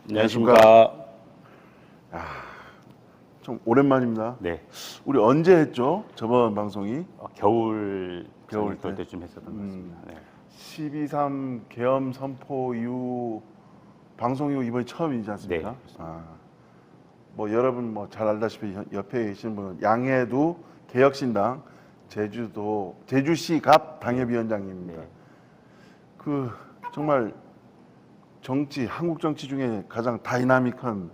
안녕하십니까. 좀 오랜만입니다. 네, 우리 언제 했죠? 저번 방송이 겨울 겨울 그럴 때. 때쯤 했었던 것 같습니다. 네. 12.3 계엄 선포 이후 방송 이후 이번이 처음이지 않습니까? 네, 그렇습니다. 뭐 여러분 뭐 잘 알다시피 옆에 계신 분은 양해도 개혁신당 제주시 갑 당협위원장님입니다. 네. 그 정말 한국 정치 중에 가장 다이나믹한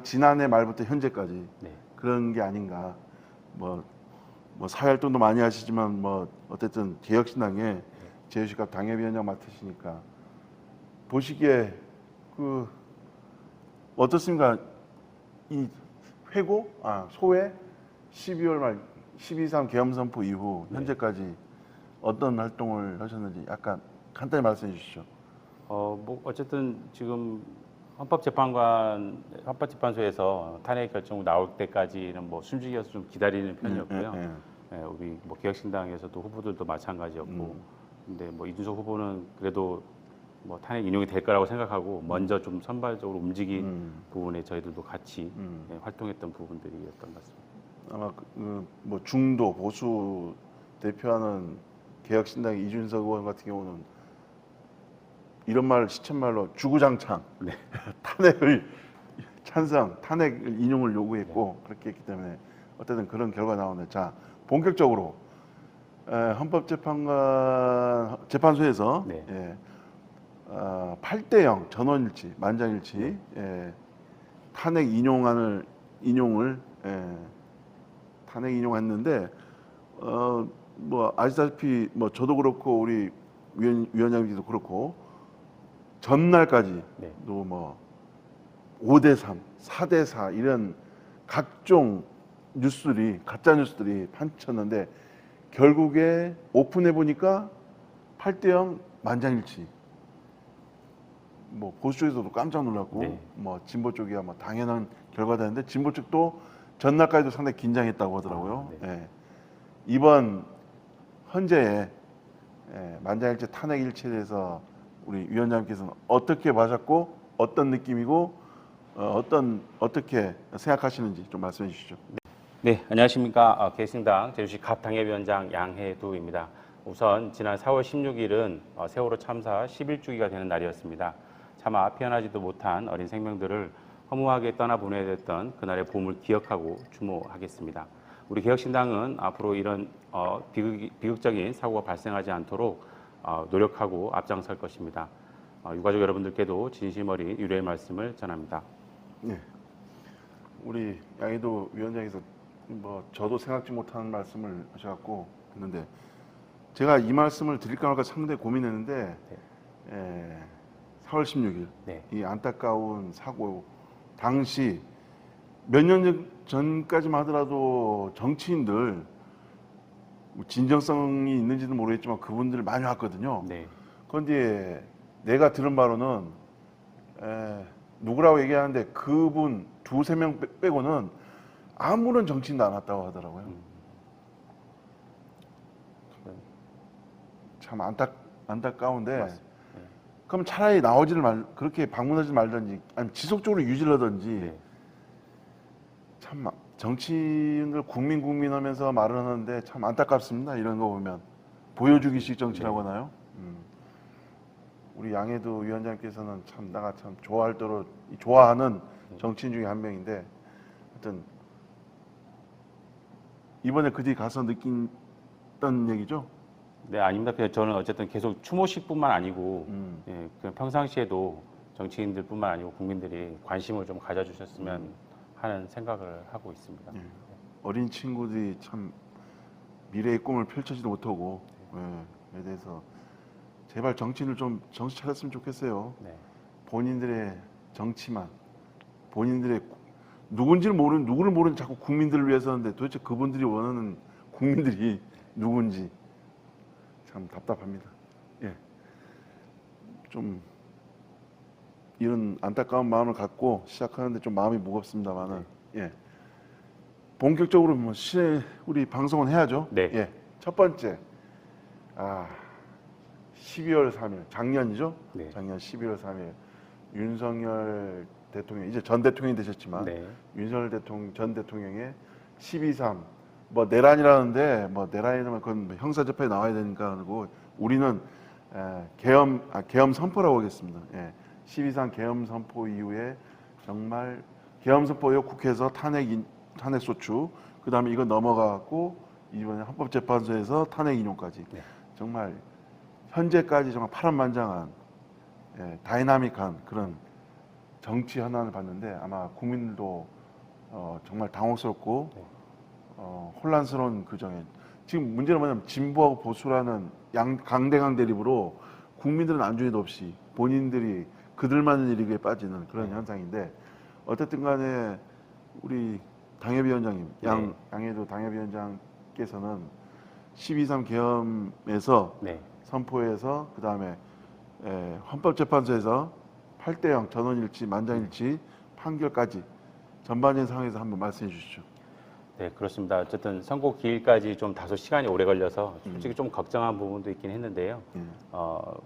지난해 말부터 현재까지 네. 그런 게 아닌가. 뭐 사회활동도 많이 하시지만 뭐 어쨌든 개혁신당의 제주시갑 당협위원장 맡으시니까 보시기에 그 어떻습니까? 이 소회 12월 말 12.3 계엄 선포 이후 현재까지 어떤 활동을 하셨는지 약간 간단히 말씀해 주시죠. 뭐 어쨌든 지금 헌법재판소에서 탄핵 결정 나올 때까지는 뭐 숨죽여서 좀 기다리는 편이었고요. 예, 우리 뭐 개혁신당에서도 후보들도 마찬가지였고, 근데 뭐 이준석 후보는 그래도 뭐 탄핵 인용이 될 거라고 생각하고 먼저 좀 선발적으로 움직인 부분에 저희들도 같이 활동했던 부분들이었던 것 같습니다. 아마 뭐 중도 보수 대표하는 개혁신당의 이준석 의원 같은 경우는 이런 말 시쳇말로 주구장창 네. 탄핵을 탄핵 인용을 요구했고 그렇게 했기 때문에 어쨌든 그런 결과 나오는데 자 본격적으로 헌법재판소에서 네. 8대0 전원일치 만장일치 탄핵 인용을 탄핵 인용했는데 뭐 아시다시피 뭐 저도 그렇고 우리 위원장님도 그렇고 전날까지 또 뭐 5대3, 4대4 이런 각종 가짜 뉴스들이 판쳤는데 결국에 오픈해 보니까 8대0 만장일치. 뭐 보수 쪽에서도 깜짝 놀랐고 뭐 진보 쪽이야 뭐 당연한 결과다는데 진보 쪽도 전날까지도 상당히 긴장했다고 하더라고요. 이번 현재의 만장일치 탄핵 일치에 대해서 우리 위원장님께서는 어떻게 봐셨고 어떤 느낌이고 어떻게 생각하시는지 좀 말씀해 주시죠. 네, 안녕하십니까. 개혁신당 제주시 갑 당협위원장 양해두입니다. 우선 지난 4월 16일은 세월호 참사 11주기가 되는 날이었습니다. 차마 피어나지도 못한 어린 생명들을 허무하게 떠나보내됐던 그날의 봄을 기억하고 추모하겠습니다. 우리 개혁신당은 앞으로 이런 비극적인 사고가 발생하지 않도록 노력하고 앞장설 것입니다. 유가족 여러분들께도 진심 어린 위로의 말씀을 전합니다. 네, 우리 양해도 위원장께서 뭐 저도 생각지 못한 말씀을 하셔갖고 했는데 제가 이 말씀을 드릴까 말까 상당히 고민했는데 4월 16일 이 안타까운 사고 당시 몇 년 전까지만 하더라도 정치인들 진정성이 있는지는 모르겠지만 그분들 많이 왔거든요. 그런데 내가 들은 바로는 누구라고 얘기하는데 그분 두세 명 빼고는 아무런 정치인도 안 왔다고 하더라고요. 참 안타까운데 그럼 차라리 그렇게 방문하지 말든지 아니면 지속적으로 유지를 하든지 참 정치인들 국민 하면서 말을 하는데 참 안타깝습니다. 이런 거 보면 보여주기식 정치라고 하나요? 우리 양해도 위원장께서는 참 내가 참 좋아하는 정치인 중에 한 명인데 하여튼 이번에 그 뒤 가서 느낀다는 얘기죠? 네, 아닙니다. 그냥 저는 어쨌든 계속 추모식뿐만 아니고 그냥 평상시에도 정치인들뿐만 아니고 국민들이 관심을 좀 가져주셨으면 하는 생각을 하고 있습니다. 어린 친구들이 참 미래의 꿈을 펼치지도 못하고 에 대해서 제발 정치인을 좀 정신 차렸으면 좋겠어요. 본인들의 정치만 본인들의 누군지를 누구를 모르는 자꾸 국민들을 위해서 하는데 도대체 그분들이 원하는 국민들이 누군지 참 답답합니다. 좀 이런 안타까운 마음을 갖고 시작하는데 좀 마음이 무겁습니다만은 본격적으로 뭐 우리 방송은 해야죠. 첫 번째 12월 3일 작년이죠. 작년 12월 3일 윤석열 대통령 이제 전 대통령이 되셨지만 네. 윤석열 전 대통령의 12.3 뭐 내란이라는데 뭐 내란이라면 그건 형사재판에 나와야 되니까 하고 우리는 계엄 선포라고 하겠습니다. 12.3 계엄 선포 이후에 정말 계엄 선포 이후 국회에서 탄핵 소추 그다음에 이거 넘어가고 이번에 헌법재판소에서 탄핵 인용까지 네. 정말 현재까지 정말 파란만장한 다이나믹한 그런 정치 현안을 봤는데 아마 국민들도 정말 당혹스럽고 네. 혼란스러운 규정에 지금 문제는 뭐냐면 진보하고 보수라는 강대강 대립으로 국민들은 안중에도 없이 본인들이 그들만의 일기에 빠지는 그런 현상인데 어쨌든 간에 우리 당협위원장님 양해도 당협위원장께서는 12.3 계엄에서 네. 선포해서 그다음에 헌법재판소에서 8대0 전원일치 만장일치 판결까지 전반적인 상황에서 한번 말씀해 주시죠. 네, 그렇습니다. 어쨌든 선고 기일까지 좀 다소 시간이 오래 걸려서 솔직히 좀 걱정한 부분도 있긴 했는데요.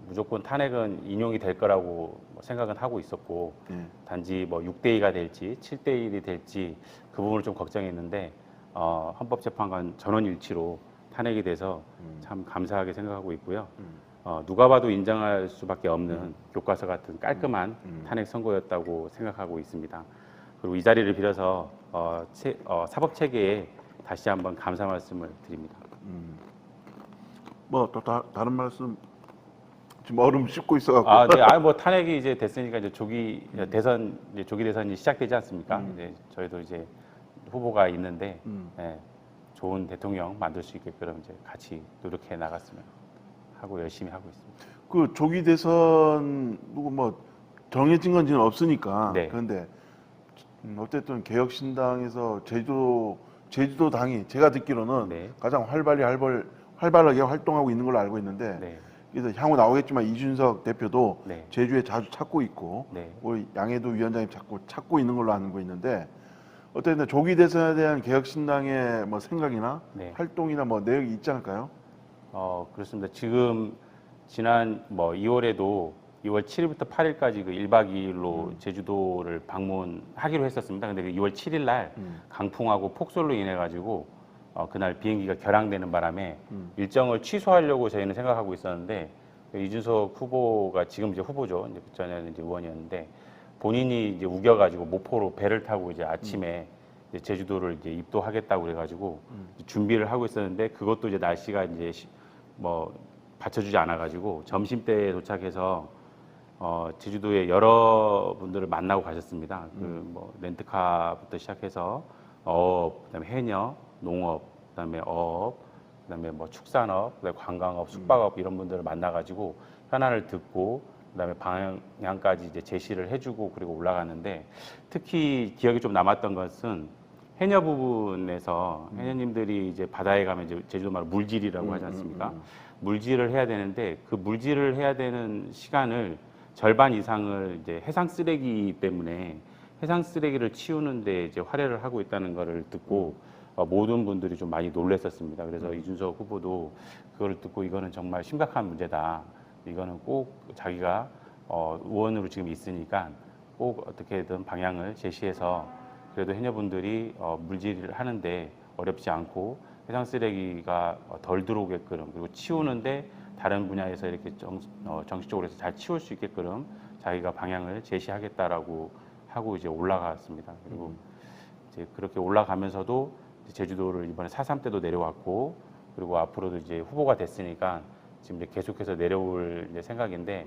무조건 탄핵은 인용이 될 거라고 생각은 하고 있었고 단지 뭐 6대2가 될지 7대1이 될지 그 부분을 좀 걱정했는데 헌법재판관 전원일치로 탄핵이 돼서 참 감사하게 생각하고 있고요. 누가 봐도 인정할 수밖에 없는 교과서 같은 깔끔한 탄핵 선고였다고 생각하고 있습니다. 그리고 이 자리를 빌어서 사법 체계에 다시 한번 감사 말씀을 드립니다. 뭐 또 다른 말씀 지금 얼음 씹고 있어갖고 아, 네, 뭐 탄핵이 이제 됐으니까 이제 조기 대선이 시작되지 않습니까? 이제 저희도 이제 후보가 있는데 좋은 대통령 만들 수 있게끔 이제 같이 노력해 나갔으면 하고 열심히 하고 있습니다. 그 조기 대선 누구 뭐 정해진 건 지금 없으니까 네. 그런데 어쨌든 개혁신당에서 제주도 당이 제가 듣기로는 네. 가장 활발하게 활동하고 있는 걸로 알고 있는데 네, 그래서 향후 나오겠지만 이준석 대표도 네, 제주에 자주 찾고 있고 네. 우리 양해도 위원장님 찾고 있는 걸로 알고 있는데 어쨌든 조기 대선에 대한 개혁신당의 뭐 생각이나 네. 활동이나 뭐 내역이 있지 않을까요? 그렇습니다. 지금 지난 뭐 2월에도 2월 7일부터 8일까지 그 1박 2일로 제주도를 방문하기로 했었습니다. 근데 그 2월 7일 날 강풍하고 폭설로 인해 가지고 그날 비행기가 결항되는 바람에 일정을 취소하려고 저희는 생각하고 있었는데 이준석 후보가 지금 이제 후보죠. 이제 그전에는 이제 의원이었는데 본인이 이제 우겨가지고 모포로 배를 타고 이제 아침에 이제 제주도를 이제 입도하겠다고 그래가지고 준비를 하고 있었는데 그것도 이제 날씨가 이제 뭐 받쳐주지 않아가지고 점심 때 도착해서 제주도에 여러분들을 만나고 가셨습니다. 그 뭐 렌트카부터 시작해서 그다음에 해녀, 농업, 그다음에 그다음에 뭐 축산업, 그다음에 관광업, 숙박업 이런 분들을 만나가지고 현안을 듣고 그다음에 방향까지 이제 제시를 해주고 그리고 올라갔는데 특히 기억이 좀 남았던 것은 해녀 부분에서 해녀님들이 이제 바다에 가면 이제 제주도 말로 물질이라고 하지 않습니까? 물질을 해야 되는데 그 물질을 해야 되는 시간을 절반 이상을 이제 해상 쓰레기 때문에 해상 쓰레기를 치우는데 이제 활애를 하고 있다는 것을 듣고 모든 분들이 좀 많이 놀랐었습니다. 그래서 이준석 후보도 그걸 듣고 이거는 정말 심각한 문제다. 이거는 꼭 자기가 의원으로 지금 있으니까 꼭 어떻게든 방향을 제시해서 그래도 해녀분들이 물질을 하는데 어렵지 않고 해상 쓰레기가 덜 들어오게끔 그리고 치우는데 다른 분야에서 이렇게 정식적으로 해서 잘 치울 수 있게끔 자기가 방향을 제시하겠다라고 하고 이제 올라갔습니다. 그리고 이제 그렇게 올라가면서도 이제 제주도를 이번에 4.3 때도 내려왔고 그리고 앞으로도 이제 후보가 됐으니까 지금 이제 계속해서 내려올 이제 생각인데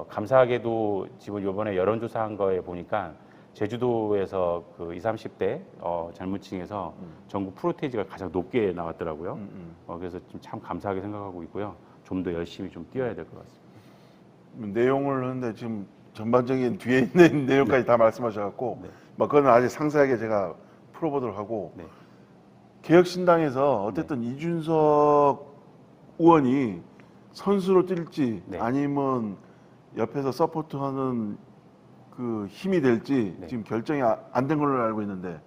감사하게도 지금 이번에 여론조사한 거에 보니까 제주도에서 그 20, 30대 젊은층에서 전국 프로테이지가 가장 높게 나왔더라고요. 그래서 좀 참 감사하게 생각하고 있고요. 좀 더 열심히 좀 뛰어야 될 것 같습니다. 내용을 하는데 지금 전반적인 뒤에 있는 내용까지 다 말씀하셔갖고 네. 뭐 그건 아직 상세하게 제가 풀어보도록 하고 네. 개혁신당에서 어쨌든 이준석 의원이 선수로 뛸지 네. 아니면 옆에서 서포트하는 그 힘이 될지 네. 지금 결정이 안 된 걸로 알고 있는데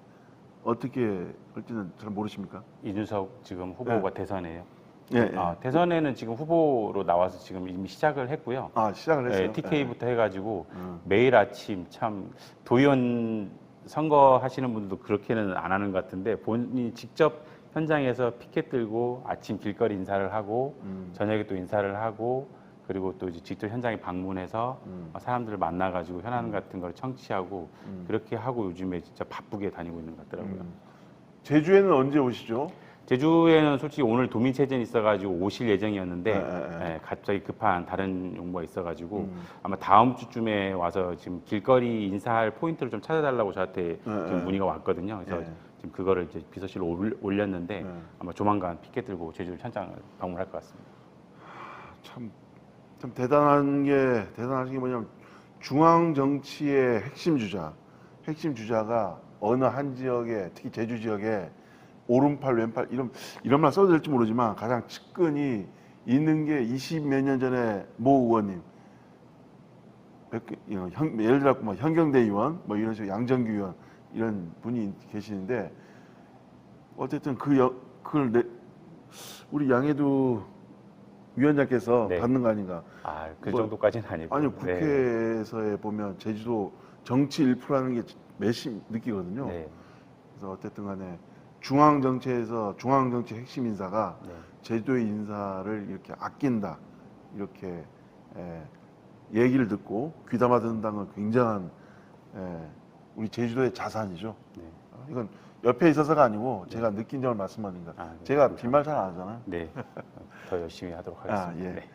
어떻게 할지는 잘 모르십니까? 이준석 지금 후보가 대선에요. 예, 예. 대선에는 지금 후보로 나와서 지금 이미 시작을 했고요. 시작을 했어요. 예, TK부터 해가지고 음. 매일 아침 참 도의원 선거하시는 분들도 그렇게는 안 하는 것 같은데 본인이 직접 현장에서 피켓 들고 아침 길거리 인사를 하고 저녁에 또 인사를 하고 그리고 또 이제 직접 현장에 방문해서 사람들을 만나가지고 현안 같은 걸 청취하고 그렇게 하고 요즘에 진짜 바쁘게 다니고 있는 것 같더라고요. 제주에는 언제 오시죠? 제주에는 솔직히 오늘 도민체전이 있어가지고 오실 예정이었는데 예. 갑자기 급한 다른 용무가 있어가지고 아마 다음 주쯤에 와서 지금 길거리 인사할 포인트를 좀 찾아달라고 저한테 지금 문의가 왔거든요. 그래서 예. 지금 그거를 이제 비서실로 올렸는데 아마 조만간 피켓 들고 제주 현장을 방문할 것 같습니다. 참 대단하신 게 뭐냐면 중앙 정치의 핵심 주자가 어느 한 지역에 특히 제주 지역에 오른팔 왼팔 이런 말 써도 될지 모르지만 가장 측근이 있는 게 20몇 년 전에 모 의원님 예를 들어 뭐 현경대 의원 뭐 이런 식으로 양정규 의원 이런 분이 계시는데 어쨌든 우리 양해두 위원장께서 네. 받는 거 아닌가? 그 뭐, 정도까지는 아니고. 아니 네. 국회에서에 보면 제주도 정치 일부라는 게 매심 느끼거든요. 네. 그래서 어쨌든 간에 중앙 정치 핵심 인사가 네. 제주도의 인사를 이렇게 아낀다 이렇게 얘기를 듣고 귀담아 듣는다는 건 굉장한 우리 제주도의 자산이죠. 네. 이건 옆에 있어서가 아니고 제가 느낀 점을 말씀드립니다. 네, 제가 감사합니다. 빈말 잘 안 하잖아요. 네. 더 열심히 하도록 하겠습니다. 예. 네.